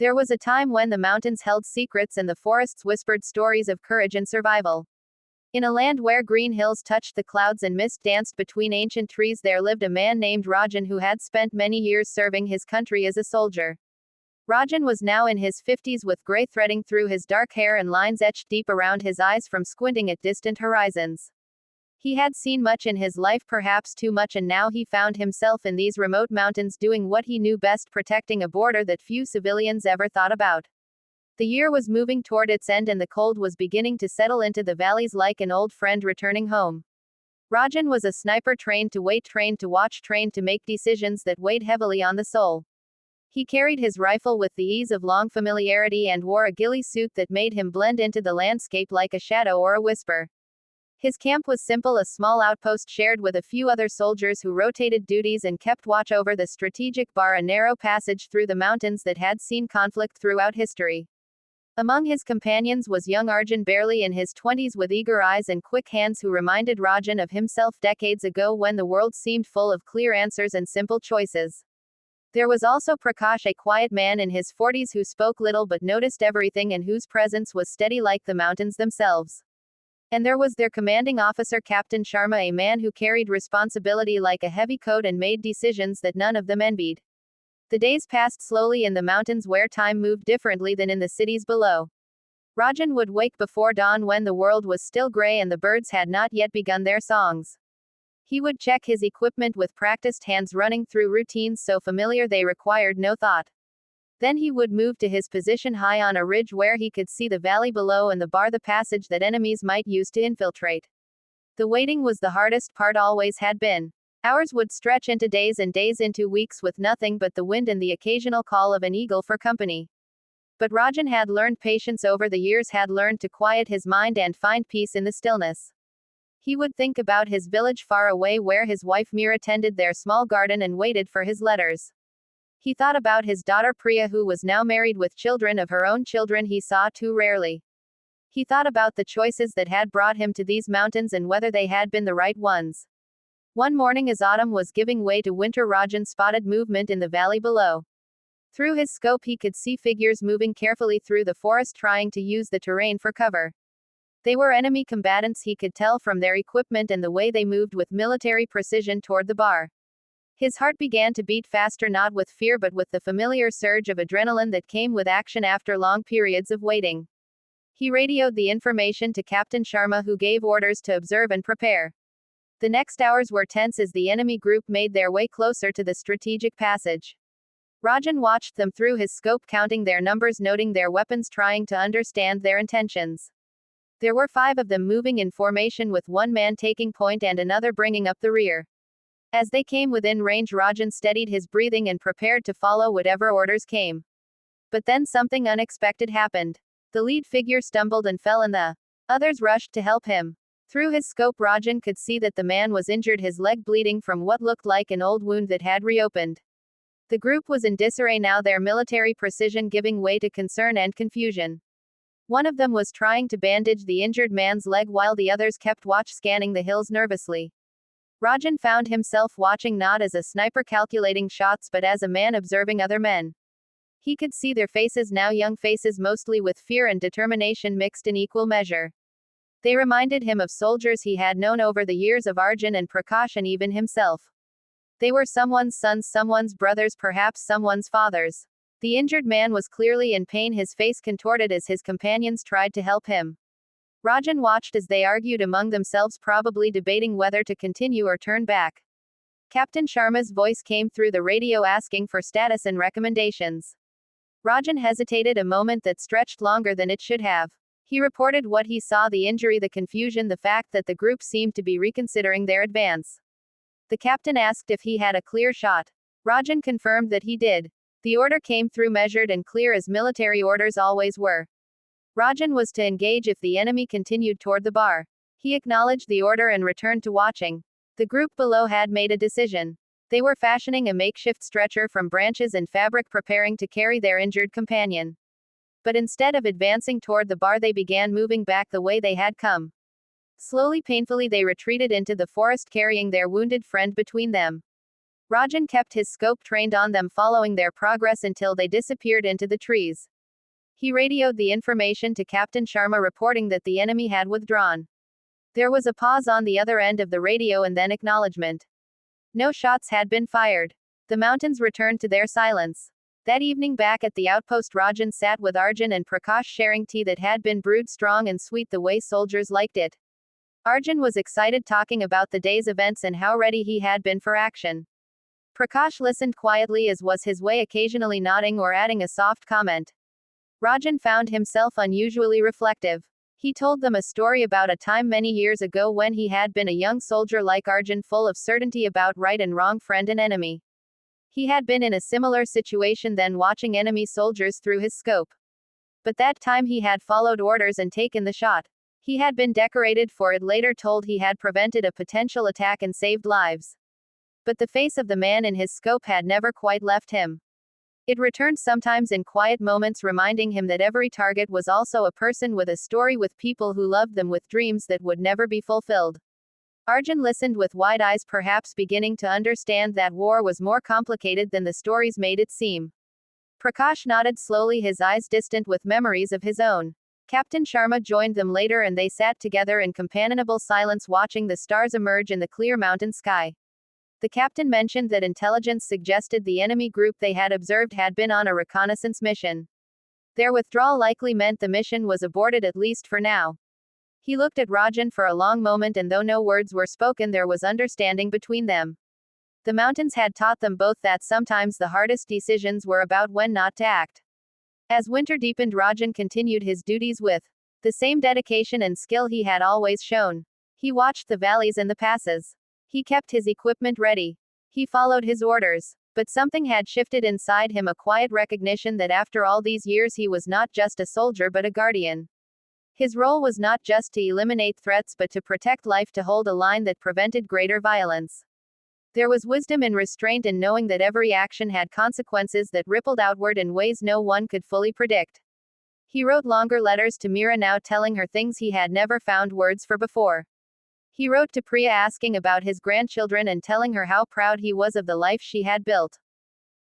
There was a time when the mountains held secrets and the forests whispered stories of courage and survival. In a land where green hills touched the clouds and mist danced between ancient trees, there lived a man named Rajan who had spent many years serving his country as a soldier. Rajan was now in his 50s with gray threading through his dark hair and lines etched deep around his eyes from squinting at distant horizons. He had seen much in his life, perhaps too much, and now he found himself in these remote mountains doing what he knew best, protecting a border that few civilians ever thought about. The year was moving toward its end and the cold was beginning to settle into the valleys like an old friend returning home. Rajan was a sniper, trained to wait, trained to watch, trained to make decisions that weighed heavily on the soul. He carried his rifle with the ease of long familiarity and wore a ghillie suit that made him blend into the landscape like a shadow or a whisper. His camp was simple, a small outpost shared with a few other soldiers who rotated duties and kept watch over the strategic bar, a narrow passage through the mountains that had seen conflict throughout history. Among his companions was young Arjun, barely in his 20s, with eager eyes and quick hands, who reminded Rajan of himself decades ago when the world seemed full of clear answers and simple choices. There was also Prakash, a quiet man in his 40s who spoke little but noticed everything and whose presence was steady like the mountains themselves. And there was their commanding officer, Captain Sharma, a man who carried responsibility like a heavy coat and made decisions that none of them envied. The days passed slowly in the mountains, where time moved differently than in the cities below. Rajan would wake before dawn when the world was still gray and the birds had not yet begun their songs. He would check his equipment with practiced hands, running through routines so familiar they required no thought. Then he would move to his position high on a ridge where he could see the valley below and the bar, the passage that enemies might use to infiltrate. The waiting was the hardest part, always had been. Hours would stretch into days and days into weeks with nothing but the wind and the occasional call of an eagle for company. But Rajan had learned patience over the years, had learned to quiet his mind and find peace in the stillness. He would think about his village far away, where his wife Meera tended their small garden and waited for his letters. He thought about his daughter Priya, who was now married with children of her own, children he saw too rarely. He thought about the choices that had brought him to these mountains and whether they had been the right ones. One morning, as autumn was giving way to winter, Rajan spotted movement in the valley below. Through his scope he could see figures moving carefully through the forest, trying to use the terrain for cover. They were enemy combatants, he could tell from their equipment and the way they moved with military precision toward the bar. His heart began to beat faster, not with fear but with the familiar surge of adrenaline that came with action after long periods of waiting. He radioed the information to Captain Sharma, who gave orders to observe and prepare. The next hours were tense as the enemy group made their way closer to the strategic passage. Rajan watched them through his scope, counting their numbers, noting their weapons, trying to understand their intentions. There were 5 of them moving in formation, with one man taking point and another bringing up the rear. As they came within range, Rajan steadied his breathing and prepared to follow whatever orders came. But then something unexpected happened. The lead figure stumbled and fell, and the others rushed to help him. Through his scope, Rajan could see that the man was injured, his leg bleeding from what looked like an old wound that had reopened. The group was in disarray now, their military precision giving way to concern and confusion. One of them was trying to bandage the injured man's leg while the others kept watch, scanning the hills nervously. Rajan found himself watching, not as a sniper calculating shots but as a man observing other men. He could see their faces now, young faces mostly, with fear and determination mixed in equal measure. They reminded him of soldiers he had known over the years, of Arjun and Prakash and even himself. They were someone's sons, someone's brothers, perhaps someone's fathers. The injured man was clearly in pain, his face contorted as his companions tried to help him. Rajan watched as they argued among themselves, probably debating whether to continue or turn back. Captain Sharma's voice came through the radio asking for status and recommendations. Rajan hesitated a moment that stretched longer than it should have. He reported what he saw, the injury, the confusion, the fact that the group seemed to be reconsidering their advance. The captain asked if he had a clear shot. Rajan confirmed that he did. The order came through measured and clear, as military orders always were. Rajan was to engage if the enemy continued toward the bar. He acknowledged the order and returned to watching. The group below had made a decision. They were fashioning a makeshift stretcher from branches and fabric, preparing to carry their injured companion. But instead of advancing toward the bar, they began moving back the way they had come. Slowly, painfully, they retreated into the forest, carrying their wounded friend between them. Rajan kept his scope trained on them, following their progress until they disappeared into the trees. He radioed the information to Captain Sharma, reporting that the enemy had withdrawn. There was a pause on the other end of the radio and then acknowledgement. No shots had been fired. The mountains returned to their silence. That evening back at the outpost, Rajan sat with Arjun and Prakash, sharing tea that had been brewed strong and sweet the way soldiers liked it. Arjun was excited, talking about the day's events and how ready he had been for action. Prakash listened quietly, as was his way, occasionally nodding or adding a soft comment. Rajan found himself unusually reflective. He told them a story about a time many years ago when he had been a young soldier like Arjun, full of certainty about right and wrong, friend and enemy. He had been in a similar situation then, watching enemy soldiers through his scope. But that time he had followed orders and taken the shot. He had been decorated for it, later told. He had prevented a potential attack and saved lives. But the face of the man in his scope had never quite left him. It returned sometimes in quiet moments, reminding him that every target was also a person with a story, with people who loved them, with dreams that would never be fulfilled. Arjun listened with wide eyes, perhaps beginning to understand that war was more complicated than the stories made it seem. Prakash nodded slowly, his eyes distant with memories of his own. Captain Sharma joined them later and they sat together in companionable silence, watching the stars emerge in the clear mountain sky. The captain mentioned that intelligence suggested the enemy group they had observed had been on a reconnaissance mission. Their withdrawal likely meant the mission was aborted, at least for now. He looked at Rajan for a long moment, and though no words were spoken, there was understanding between them. The mountains had taught them both that sometimes the hardest decisions were about when not to act. As winter deepened, Rajan continued his duties with the same dedication and skill he had always shown. He watched the valleys and the passes. He kept his equipment ready. He followed his orders. But something had shifted inside him, a quiet recognition that after all these years he was not just a soldier but a guardian. His role was not just to eliminate threats but to protect life, to hold a line that prevented greater violence. There was wisdom in restraint and knowing that every action had consequences that rippled outward in ways no one could fully predict. He wrote longer letters to Meera now, telling her things he had never found words for before. He wrote to Priya asking about his grandchildren and telling her how proud he was of the life she had built.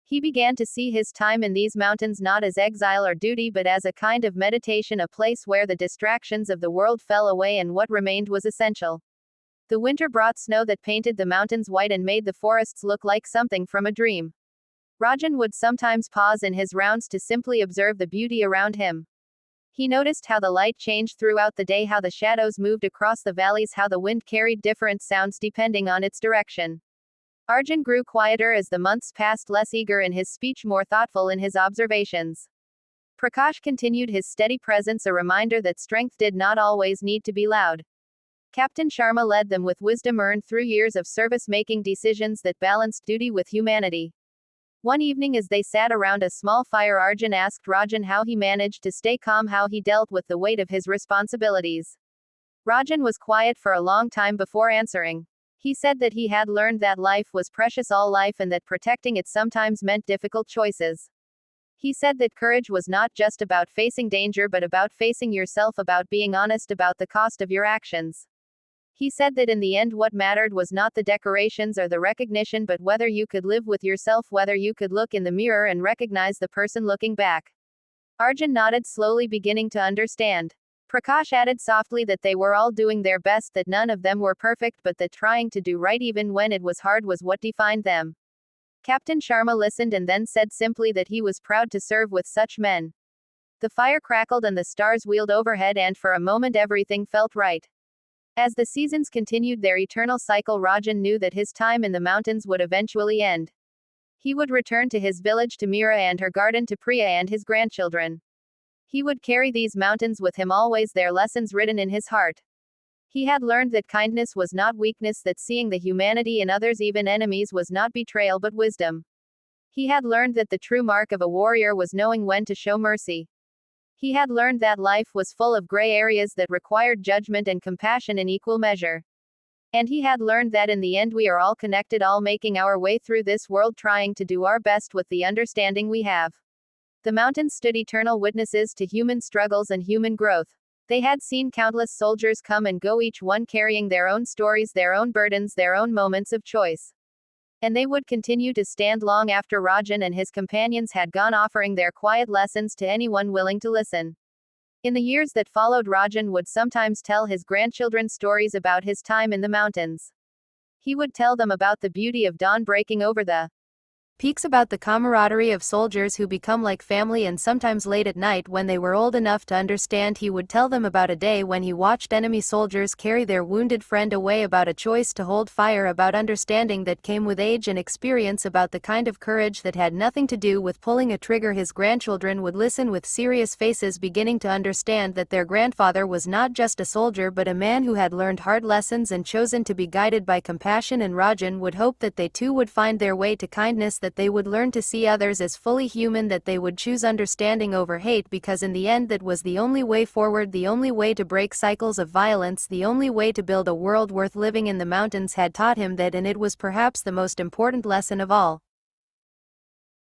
He began to see his time in these mountains not as exile or duty but as a kind of meditation, a place where the distractions of the world fell away and what remained was essential. The winter brought snow that painted the mountains white and made the forests look like something from a dream. Rajan would sometimes pause in his rounds to simply observe the beauty around him. He noticed how the light changed throughout the day, how the shadows moved across the valleys, how the wind carried different sounds depending on its direction. Arjun grew quieter as the months passed, less eager in his speech, more thoughtful in his observations. Prakash continued his steady presence, a reminder that strength did not always need to be loud. Captain Sharma led them with wisdom earned through years of service, making decisions that balanced duty with humanity. One evening, as they sat around a small fire, Arjun asked Rajan how he managed to stay calm, how he dealt with the weight of his responsibilities. Rajan was quiet for a long time before answering. He said that he had learned that life was precious, all life, and that protecting it sometimes meant difficult choices. He said that courage was not just about facing danger but about facing yourself, about being honest about the cost of your actions. He said that in the end what mattered was not the decorations or the recognition but whether you could live with yourself, whether you could look in the mirror and recognize the person looking back. Arjun nodded slowly, beginning to understand. Prakash added softly that they were all doing their best, that none of them were perfect but that trying to do right even when it was hard was what defined them. Captain Sharma listened and then said simply that he was proud to serve with such men. The fire crackled and the stars wheeled overhead, and for a moment everything felt right. As the seasons continued their eternal cycle, Rajan knew that his time in the mountains would eventually end. He would return to his village, to Meera and her garden, to Priya and his grandchildren. He would carry these mountains with him always, their lessons written in his heart. He had learned that kindness was not weakness, that seeing the humanity in others, even enemies, was not betrayal but wisdom. He had learned that the true mark of a warrior was knowing when to show mercy. He had learned that life was full of gray areas that required judgment and compassion in equal measure. And he had learned that in the end we are all connected, all making our way through this world, trying to do our best with the understanding we have. The mountains stood eternal witnesses to human struggles and human growth. They had seen countless soldiers come and go, each one carrying their own stories, their own burdens, their own moments of choice. And they would continue to stand long after Rajan and his companions had gone, offering their quiet lessons to anyone willing to listen. In the years that followed, Rajan would sometimes tell his grandchildren stories about his time in the mountains. He would tell them about the beauty of dawn breaking over the peaks, about the camaraderie of soldiers who become like family, and sometimes late at night when they were old enough to understand, he would tell them about a day when he watched enemy soldiers carry their wounded friend away, about a choice to hold fire, about understanding that came with age and experience, about the kind of courage that had nothing to do with pulling a trigger. His grandchildren would listen with serious faces, beginning to understand that their grandfather was not just a soldier but a man who had learned hard lessons and chosen to be guided by compassion. And Rajan would hope that they too would find their way to kindness, that they would learn to see others as fully human, that they would choose understanding over hate, because in the end that was the only way forward, the only way to break cycles of violence, the only way to build a world worth living in. The mountains had taught him that, and it was perhaps the most important lesson of all.